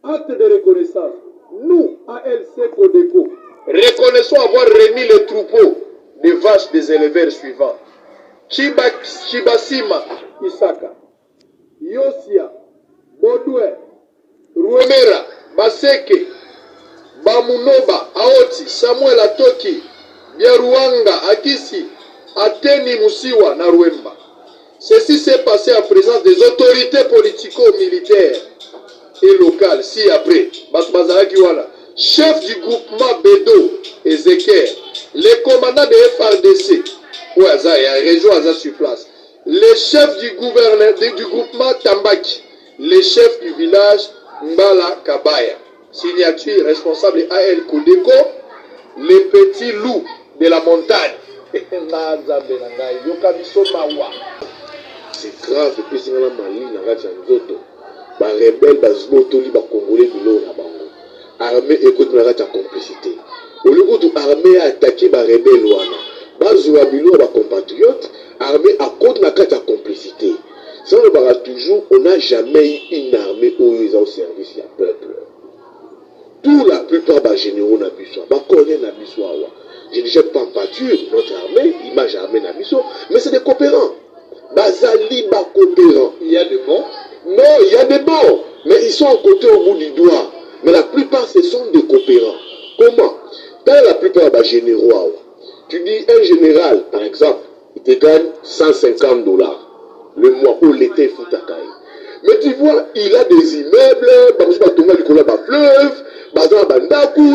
Acte de reconnaissance. Nous, ALC Codeco, reconnaissons avoir remis le troupeau de vaches des éleveurs suivants. Chibasima Isaka, Yosia, Bodoué, Ruemera, Baseke, Bamunoba, Aoti, Samuel Atoki, Biaruanga, Akisi, Ateni Musiwa, Naruemba. Ceci s'est passé en présence des autorités politico-militaires et locales. Si après, chef du groupement Bedo, Ezekiel, les commandants de FRDC, région Aza sur place, les chefs du groupement Tambaki, les chefs du village Mbala Kabaya, signature responsable AL Codeco, les petits loups de la montagne. C'est grave depuis que la Mali n'a pas de ba rebelle ba zbotoli ba congolais de l'eau là-bas. Armée écoute na la complicité. Au lieu de armée attaquer ba rebelle wana, ba zouabilo ba compatriotes, armée à contre na la complicité. Ça on va toujours, on n'a jamais eu une armée au service du peuple. Tout la plupart ba généraux na biso, ba colonel na biso wa. Je ne jette pas en pâture notre armée, image armée na biso, mais c'est des coopérants. Bazali ba coopérants. Il y a de bons. Non, il y a des bons, mais ils sont à côté au bout du doigt. Mais la plupart, ce sont des coopérants. Comment? Dans la plupart des généraux, tu dis un général, par exemple, il te gagne $150 le mois où l'été fout à caille. Mais tu vois, il a des immeubles,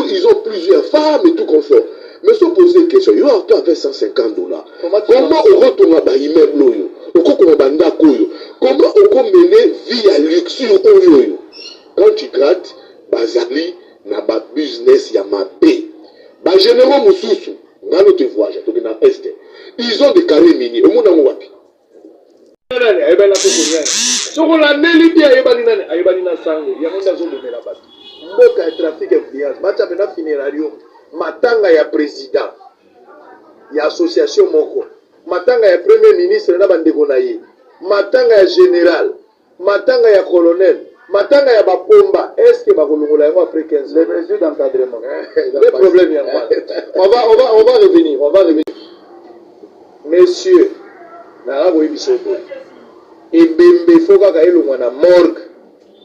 ils ont plusieurs femmes et tout comme ça. Mais se poser une question, il y a encore avec $150. Comment on retourne à l'immeuble? Comment on peut mener vie à luxure? Quand tu grattes, bazali na ba business ya mabé. Ba généraux mususu, na notre voyage, na est. Ils ont des carrés miniers. Au monde en wapi. Soko la neli bien ayebali na sango. Ya nda zo bomela batu. Mboka ya trafic influence. Bacha bena funerario. Matanga ya président. Ya association moko. Matanga ya premier ministre na bandeko na ye. Matanga ya général, matanga ya colonel, matanga ya bapomba. Est-ce que bakolongola yango après 15 les mesures d'encadrement? Le problème est on va revenir, Messieurs, na boyi bisoto. Ebembe foka ka elongwa na morgue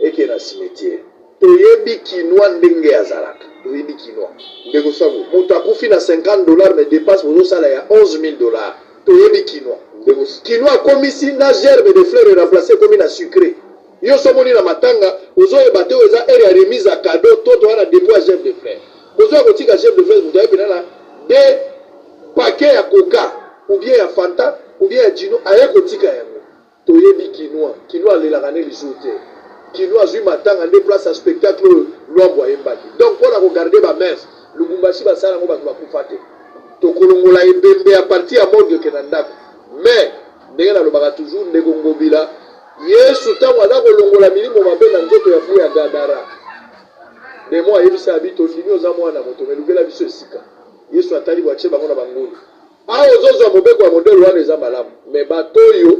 et que na cimetière. Toyebi kinwa ndenge ya zalaka. Toyebi kinwa. Ndeko sango. Moto akufi na $50 mais dépasse bozo sala ya $11,000. Toyebi kinwa. Quinoa comme ici, la gerbe de fleurs est remplacée comme une sucrée. Yo somoni na matanga, ozo e bateau eza ere ya remise à cadeau, toto wana dépôt à gerbe de fleurs. Ozo ko tika gerbe de fleurs, vous avez bien là des paquets à coca, ou bien à Fanta, ou bien à Gino, aye ko tika yango. Toyebi quinoa le la rané lisoté. Quinoa zui matanga des places à spectacle lombo embaki. Donc on a regardé ba mince, Lubumbashi ba sala ngo ba kufate. To kolongola ebembe à partir à morgue kenandako. Mais, ndenge na lobaka toujours ndeko ngobila Yesu tango aza kolongola milimo mabe na nzoto ya fu ya gadara. De moi yebisa abito ndimi oza mwana moto melubela biso esika. Yesu atali bwache bango na bangulu. Ozozo mobeko ya modèle wana eza malamu. Mais batoyo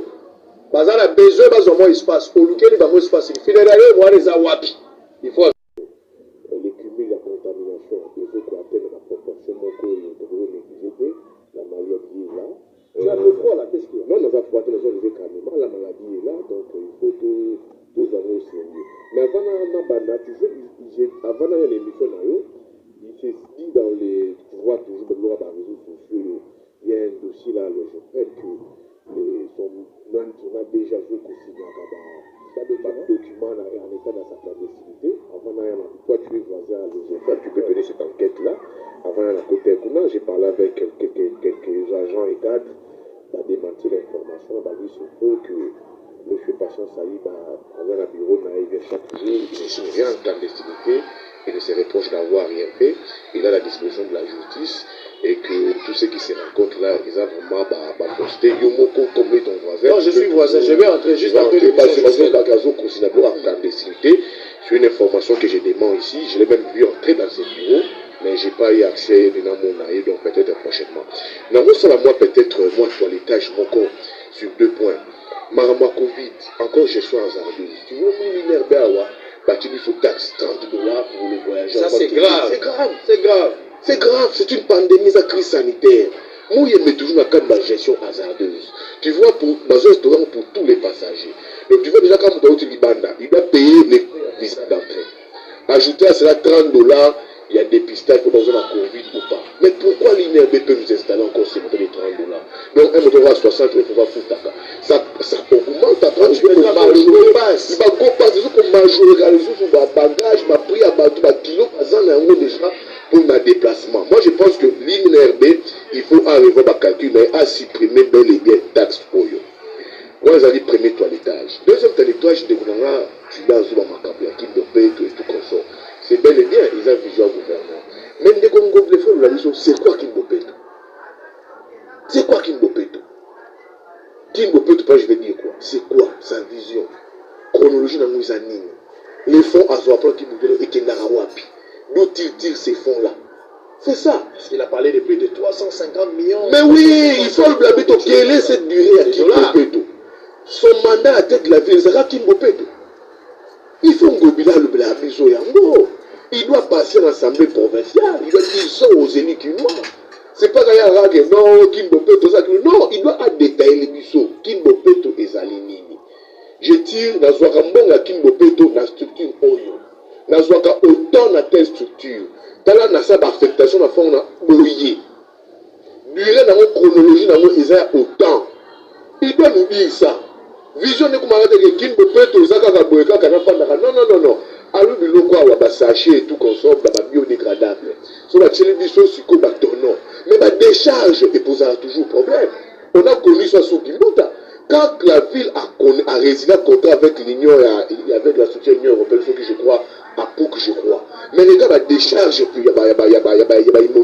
bazana besoin bazo mo espace. Olukeli bango espace. Funéraire mwana eza wapi? Il faut l'écumule la contamination. Il faut qu'on atteigne la proportion moko de négliger la maladie là. Tu as le poids là, qu'est-ce qu'il y a? Non, on va pouvoir te les enlever carrément. La maladie est là, donc il faut tout aller au sérieux. Mais avant avant d'aller à l'émission, il se dit dans les. Tu vois toujours dans les réseaux sociaux, il y a un dossier là, je rappelle que on a déjà vu que c'est pas de document en état dans sa clandestinité. Avant d'aller toi tu es voisin à l'OGF, tu peux donner cette enquête là. Avant d'aller à côté, j'ai parlé avec quelques agents et cadres. Va démentir l'information, va lui surtout que M. Patience Saïd dans un bureau naïf chaque jour, il ne signe rien en clandestinité, il ne se reproche d'avoir rien fait, il a la disposition de la justice et que tous ceux qui se rencontrent là, ils ont vraiment posté Yomoko comme ton voisin. Non, je suis voisin, je vais entrer juste après le en clandestinité. C'est une information que je demande ici, je l'ai même vu entrer dans ce bureau. Mais je n'ai pas eu accès à mon aïe, donc peut-être prochainement. Nous avons moi peut-être mon toilettage sur 2 points. Marama Covid, encore gestion hasardeuse. Tu vois, il faut taxe $30 pour les voyageurs. Ça, c'est grave. C'est grave. C'est grave. C'est grave, c'est une pandémie, c'est une crise sanitaire. Moi, je mets toujours dans le cadre de la gestion hasardeuse. Tu vois, dans un restaurant pour tous les passagers. Donc, tu vois déjà, quand tu es Libanda, il doit payer les visas d'entrée. Ajouter à cela $30, il y a des pistaches pour dans un Covid ou pas. Mais pourquoi l'INRB peut nous installer encore ces montants de $30? Donc, un moteur va à 60, il faut pas foutre ça augmente après. Il va majoriser sur ma bagage, ma prix à bateau, ma kilo, déjà pour ma déplacement. Moi, je pense que l'INRB, il faut arriver à calculer, à supprimer bel et bien taxe pour eux. Moi, j'ai dit premier toilettage. Deuxième toilettage, je découvrirai, tu vas sur ma capille, qui me paye tout et tout comme ça. C'est bel et bien, ils ont vision au gouvernement. Même dès qu'on gouverne les fois, c'est quoi qui me paye tout? C'est quoi qui me paye tout? Qui me paye tout, je vais dire quoi? C'est quoi sa vision? Chronologie dans nos animes. Les fonds à Zoaplan qui nous donnent et qui n'ont wapi. D'où tire ces fonds-là? C'est ça. Parce qu'il a parlé de plus de 350 millions. Mais oui, il faut le blâmer. Quelle est cette durée à Kimbopeto? Son mandat à tête de la ville, c'est à Kimbopeto. Il faut Ngobila le blâmer. Il doit passer à l'Assemblée provinciale. Il doit dire ça aux élus kinois. C'est pas qu'il y a un que non, Kimbopeto, ça. Non, il doit détailler les bisous. Kimbopeto et Zalinini. Je tire dans Zouakambong à Kimbopeto, la structure Oyo. Dans Zouaka autant dans telle structure. Dans la sa affectation, la forme brouillée. Durée dans la chronologie, dans ils ont autant. Il doit nous dire ça. Vision de comment que Kimbopeto, Zaka Boeka, non. Alors, il y a des sachets et tout consomme, des biodégradables. Sur la télévision, c'est comme un tonneau. Mais la décharge posera toujours problème. On a connu ça sur Kimbota. Quand la ville a résilié un contrat avec l'Union et avec la soutien de l'Union européenne, ce que je crois, à pour que je crois. Mais les gars, la décharge, puis il y a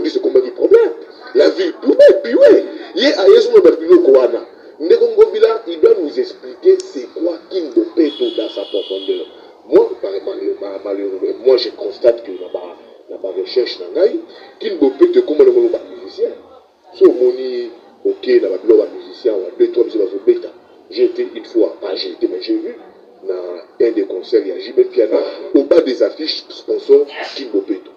c'est comme un problème. La ville, puis ouais. Il y a il doit nous expliquer c'est quoi Kimbopeto dans sa profondeur. Moi, malheureusement, moi je constate que dans ma recherche, Kimbopeto est comme un musicien. Si on dit, ok, il y a un musicien, il y a 2-3 musiciens, j'ai été une fois, pas j'ai été, mais j'ai vu dans un des concerts, il y a JB Piana, au bas des affiches sponsor Kimbopeto.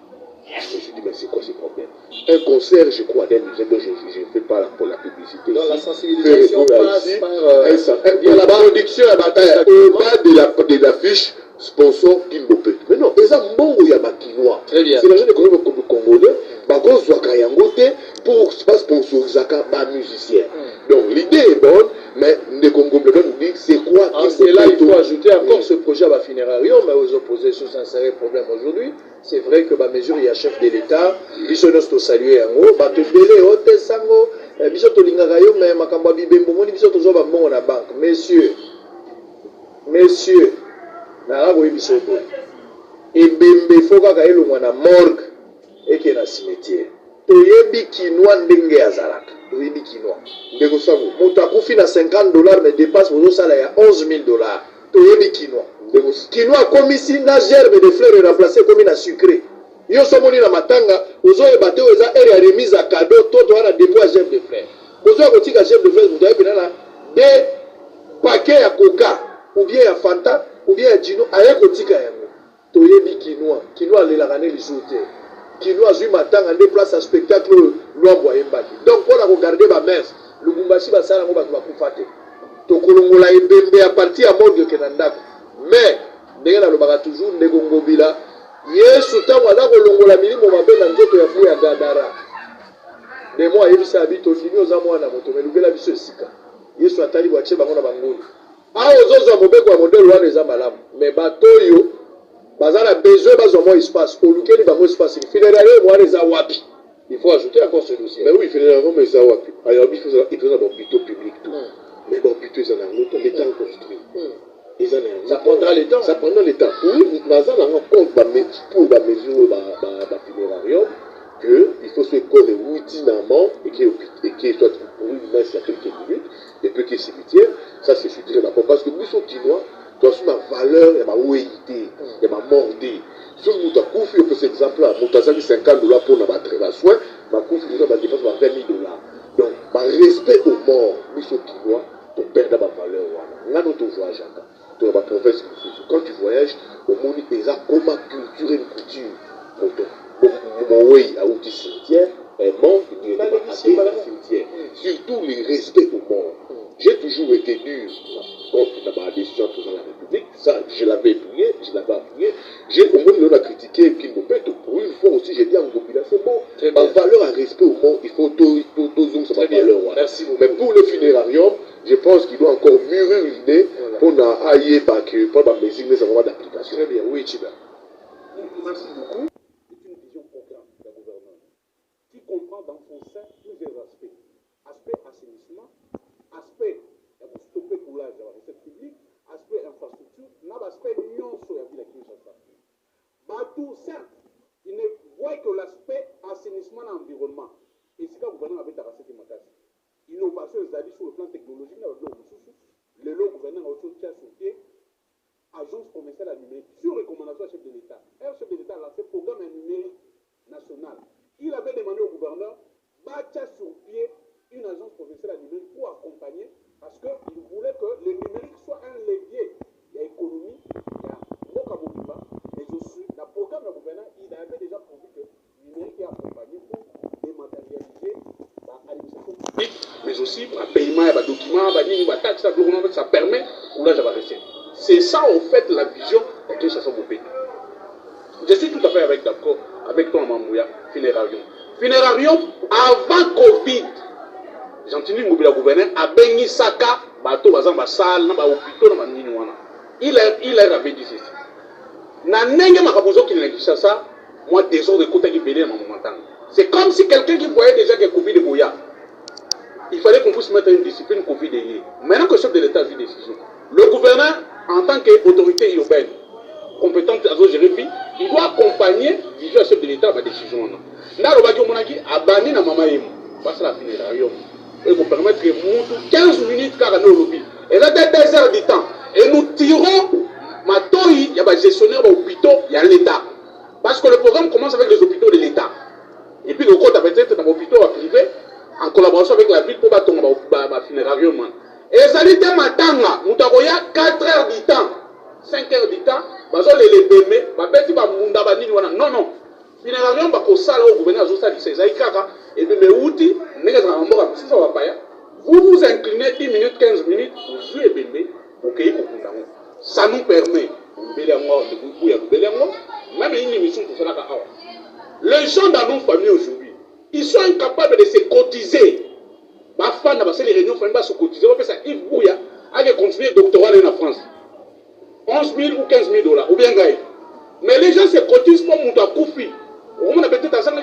Je me suis dit, mais c'est quoi ce problème? Un concert, je crois, d'un musée dont je ne fais pas pour la publicité. Donc la sensibilisation passe par la production, au bas de l'affiche sponsor Kimbopeto. Mais non, ils ont bon il y a Bakinois. C'est l'argent des Congolais. Bakos Zouakayangote pour sponsoriser un musicien. Donc l'idée est bonne, mais les Congolais nous disent c'est quoi en cela, il faut ajouter encore ce projet à Bafinerario, mais aux opposés sur un sérieux problème aujourd'hui. C'est vrai que ma mesure, il y a chef de l'État, biso nous saluer en haut, batebele hote sango, biso to lingarayo, mais makamba bibembo moni biso to zoba mbongo na banque. Messieurs, na boyi biso boy. Ebembe foka ka elongwa na morgue et qui est dans le cimetière. Toyebi kinois ndenge azalaka. Toyebi kinois. Ndeko sango. Moto akufi na $50 mais dépasse pour ça là il y a $11,000. Toyebi kinois. Kinois komisi na gerbe de fleurs remplacé comme na sucré. Yo somoni na matanga, ozo ebate oza ere ya remise à cadeau toto wana dépôt à gerbe de fleurs. Ozo kotika gerbe de fleurs mutai binana des paquets ya coca ou bien ya Fanta ou bien ya Gino aye kotika yango. Toyebi kinois. Kinois lelaka ne lisuté. Kinois zui matanga des places à spectacle lwambo ayembaki. Donc pour regarder ba messe, Lubumbashi basala ngo batu bakufate. Tokolongola ebembe à partir à morgue kenandako. Mais ndenge na lobaka toujours ndeko ngobila Yesu tango ala kolongola milimo mabe na nzoto ya fu ya gadara. De moi yebisa bito ndimi oza mwana moto melubela biso esika. Yesu atali bwache bango na bangoli. A ozozo mobeko ya modèle wana eza malamu. Mais batoyo bazana besoin bazwa mo espace olukeli bango espace funéraire wana eza wapi. Il faut ajouter encore ce dossier. Mais oui, funéraire comme eza wapi. Alors il faut un hôpital public tout. Mais bon, hôpital ils en ont longtemps les temps construits. Ça prendra le temps. Ça prendra le temps. Oui, nous avons compte pour la mesure de funéraire qu'il faut se coller routinellement et qu'il soit pour une messe à quelques minutes et puis qu'il y ait cimetière. Ça c'est très important parce que nous sommes chinois, tu as ma valeur, il y a ma ouïté, il y a ma mordée. Si nous avons fait cet exemple-là, nous avons $50 pour notre soin, nous avons dépassé $20,000. Donc, par respect aux morts, nous sommes chinois, tu perds ma valeur. Ngano to voyage dans la province. Quand tu voyages, au monde il y a comme culture et coutume. Mon way à outil cimetière est mort, il est à cimetière. Surtout le respect au mort. J'ai toujours été dur contre la décision de la République. Ça, je l'avais appuyé, J'ai au moins a critiqué Kimbopeto. Pour une fois aussi, j'ai dit en Gobila, c'est bon. En valeur à respect au mort, il faut tout sa valeur. Merci beaucoup. Mais pour le funérarium, je pense qu'il doit encore mûrir l'idée pour n'ailler pas que pour la mesure d'application. Très bien, oui, Chiba. Merci beaucoup. C'est une vision programme de la gouvernance qui comprend dans son sein plusieurs aspects. Aspect assainissement, aspect stopper coulage de la recette publique, aspect infrastructure, l'aspect union sur la ville à Kinshasa. Batou, certes, il ne voit que l'aspect assainissement et environnement. Et c'est quand le gouvernement avait tabassé des magasins. Innovation, c'est-à-dire sur le plan technologique, le lot gouvernement a autre chose sur pied. Agence commerciale à numérique, sur recommandation du chef de l'État. Le chef de l'État a lancé le programme numérique national. Il avait demandé au gouverneur de sur pied une agence provinciale à numérique pour accompagner, parce qu'il voulait que le numérique soit un levier de l'économie, mais aussi le programme du gouverneur, il avait déjà prévu que le numérique est accompagné pour dématérialiser l'administration publique, mais aussi le paiement, les documents, les taxes, ça permet de la recette. C'est ça, en fait, la vision de Kinshasa Mopé. Je suis tout à fait d'accord avec toi, Mamouya, Funérarium. Funérarium, avant Covid, j'ai entendu le gouverneur, a béni Saka, bateau, bazamba salle, ba hôpital, na niniwana. Il avait dit ceci. Na nenge makabozo qui n'a Kinshasa, moi, désordre de côté qui béné dans mon montant. C'est comme si quelqu'un qui voyait déjà que Covid de Goya. Il fallait qu'on puisse mettre une discipline Covid de lié. Maintenant que le chef de l'État a vu décision, le gouverneur, en tant qu'autorité urbaine, compétente à gérer, il doit accompagner le chef de l'État à la décision. Là, le bagage monaki a banni na mama yemo. Parce que la funérarium. Et vous permettre que nous 15 minutes car nous lobby. Et là, 2 heures du temps. Et nous tirons Matoi, il y a des gestionnaires d'hôpitaux, il y a l'État. Parce que le programme commence avec les hôpitaux de l'État. Et puis le code a peut-être dans l'hôpital privé, en collaboration avec la ville pour battre ma funérarium. Et ça dit que matanga, nous avons 4 heures du temps, 5 heures du temps, nous avons les bébés, non, non. Funérarium, au gouverneur, et puis mes outils, vous vous inclinez 10 minutes, 15 minutes, vous jouez bébé, pour qu'il y ait ça nous permet, même une émission pour faire les gens dans nos familles aujourd'hui, ils sont incapables de se cotiser. Ma femme a les réunions, il faut se cotiser. On fait ça, Yves Bouya a continué le doctorat en France. 11 000 ou 15 000 $, ou bien gagné. Mais les gens se cotisent pour monter à Koufi. On a peut-être à 100 $.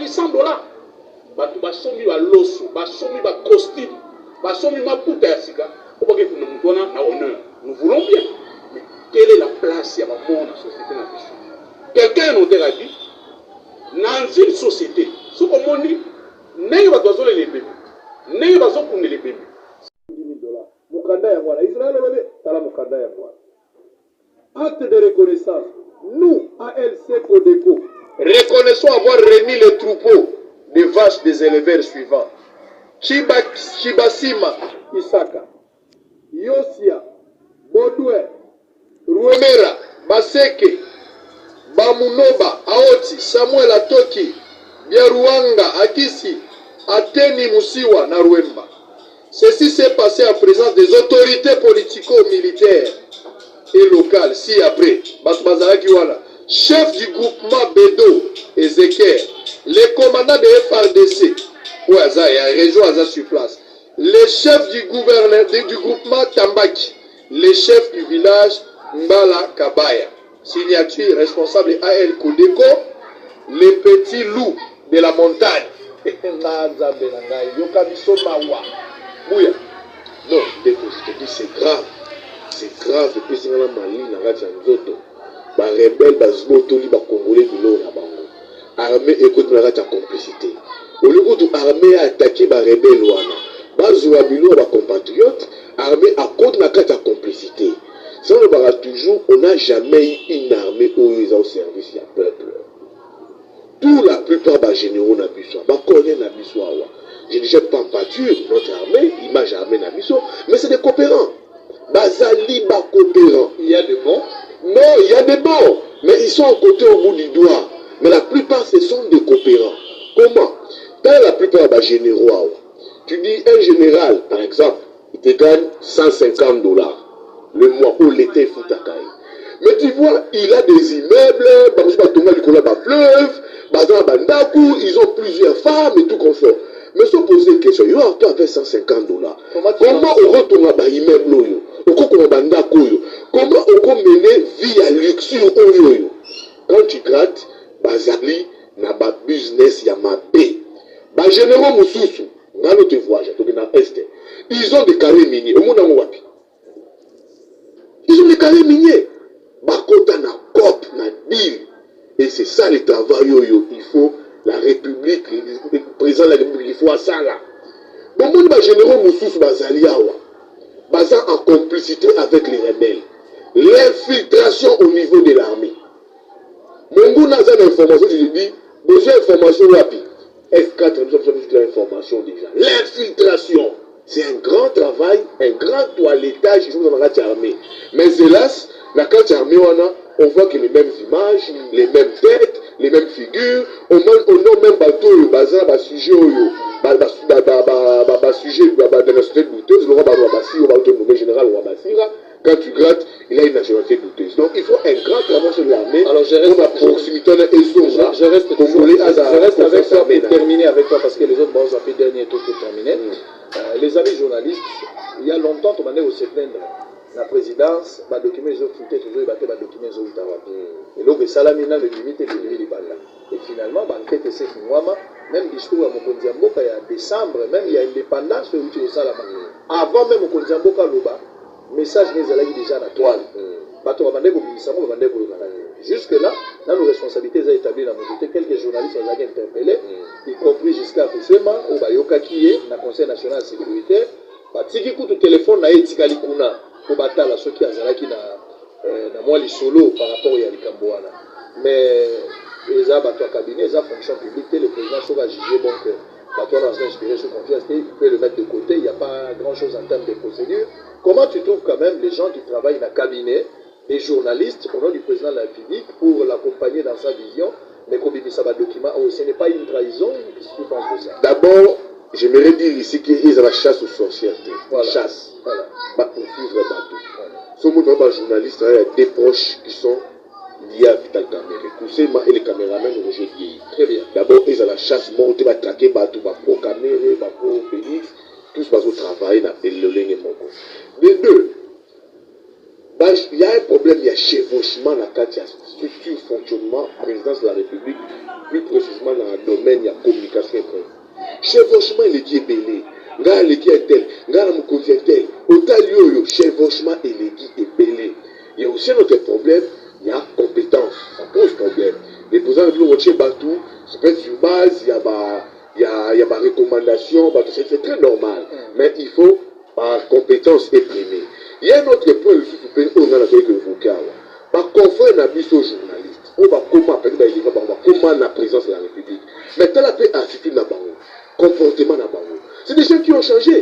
Bah, somi à l'osso, bah, somi à costume, bah, somi à pouta à sika. Pour que nous donnions honneur. Nous voulons bien. Mais quelle est la place à dans la société? Quelqu'un nous a dit, dans une société, ce qu'on dit, n'est pas besoin de les bébés. N'est pas besoin de les bébés. 10 000 $. Mukanda ya mwana. Israël bébé, tala mukanda ya mwana. Acte de reconnaissance. Nous, ALC Codeco, reconnaissons avoir remis le troupeau de vaches des éleveurs suivants. Chibasima, Isaka, Yosia, Bodoué, Ruemera, Baseke, Bamunoba, Aoti, Samuel Atoki, Biaruanga, Akisi, Ateni Musiwa, Naruemba. Ceci s'est passé en présence des autorités politico-militaires et locales. Si après, chef du groupement Bedo, Ezekiel, les commandants de FRDC, région Aza sur place, les chefs du groupement Tambaki, les chefs du village Mbala Kabaya, signature responsable AL Kodeko, les petits loups de la montagne. Non, je te dis, c'est grave. C'est grave. Depuis que c'est la Mali, la radio Nzoto. Les rebelles, les Congolais, les Congolais, l'armée écoute la complicité. Au lieu de l'armée a attaqué les rebelles, les compatriotes, l'armée a contre la complicité. Ça, on n'a jamais eu une armée où ils ont au service du peuple. Tout la plupart des généraux n'ont je ne jette pas en pâture notre armée, l'image armée n'a mais c'est des coopérants. bazali coopérants. Il y a de bons. Non, il y a des bons, mais ils sont côté au bout du doigt. Mais la plupart, ce sont des coopérants. Comment? Dans la plupart des généraux, tu dis un général, par exemple, il te gagne $150 le mois pour l'été Futakaï. Mais tu vois, il a des immeubles, ils ont plusieurs femmes et tout comme ça. Mais se poser une question, il y a avec $150. Comment on retourne à l'immeuble? Comment on mener vie à luxure? Quand tu grattes, bazali na ba business ya mabé. Ba généraux mususu, na notre voyage, na est. Ils ont des carrés miniers. Au monde en wapi. Ils ont des carrés miniers. Bakota na cop na deal. Et c'est ça le travail yo. Il faut la République, le président de la République, il faut ça là. Bon monde ba généraux mususu bazali awa. Basant en complicité avec les rebelles. L'infiltration au niveau de l'armée. Mon n'a pas d'information, je dis, besoin d'information rapide. F4, nous avons l'information déjà. L'infiltration, c'est un grand travail, un grand toilettage, il faut dans la carte armée. Mais hélas, la carte armée, on voit que les mêmes images, les mêmes têtes, les mêmes figures, on a même bateau, le bazar, le sujet, sujet de la société douteuse, le roi Babassi, on va le nommer général Wabassira. Quand tu grattes, il a une nationalité douteuse. Donc il faut un grand travail sur l'armée. Alors je reste, avec toi pour terminer avec toi parce que les autres vont s'appeler dernier tour pour terminer. Les amis journalistes, il y a longtemps, on on se plaindre. La présidence, les documents ils ont foutu toujours, les documents ils ont eu. Et donc, Salamina le limite et le limite. Et finalement, l'enquête c'est que même discours à Mokondiamboka, il y a décembre, même il y a indépendance au Salama. Avant même Mokondiamboka, le message les allait déjà à la toile. Jusque-là, dans nos responsabilités établies dans notre quelques journalistes ont été interpellés, y compris jusqu'à Fissema, au Bayoka qui est dans le Conseil national de sécurité. Tiki coup de téléphone na etikali kuna pour batala ceux qui azalaki na moi les solo par rapport à Yalikambouana. Mais les abattoirs cabinet, les fonction publique, le président sera jugé bon que l'abattoir dans inspiré sous confiance, il peut le mettre de côté, il n'y a pas grand chose en termes de procédure. Comment tu trouves quand même les gens qui travaillent dans le cabinet, les journalistes au nom du président de la République pour l'accompagner dans sa vision, mais comme il dit ça va document, ce n'est pas une trahison, qu'est-ce que tu penses de ça? D'abord, j'aimerais dire ici qu'ils ont la chasse aux sorcièretés. Voilà. Chasse. Voilà. Pour suivre le bateau. Ce monde, les journalistes, il y a des proches qui sont liés à Vital Kamere. Koussema et les caméramans ont rejeté. Très bien. D'abord, ils ont la chasse montée, va traquer bateau, va pro Kamere, va pro Félix. Tous vont travailler dans le ligne Moko. Les deux, il y a un problème, il y a chevauchement dans la structure, fonctionnement, présidence de la République, plus précisément dans le domaine de la communication. Chevauchement, il est qui est belé. Nga le qui est tel. Nga la moukonzi est tel. Autant lieu, chevauchement, il est qui est belé. Il y a aussi un autre problème, il y a compétence. Ça pose problème. Les présidents de l'Ouroché Batou, ça peut être sur base, il y a ma recommandation, c'est très normal. Mais il faut, par compétence, exprimer. Il y a un autre point aussi, on a que vous par confrère n'a bis aux journalistes. On va comment la présidence de la République. Mais tel a fait attitude n'a pas comportement n'a pas. C'est des gens qui ont changé.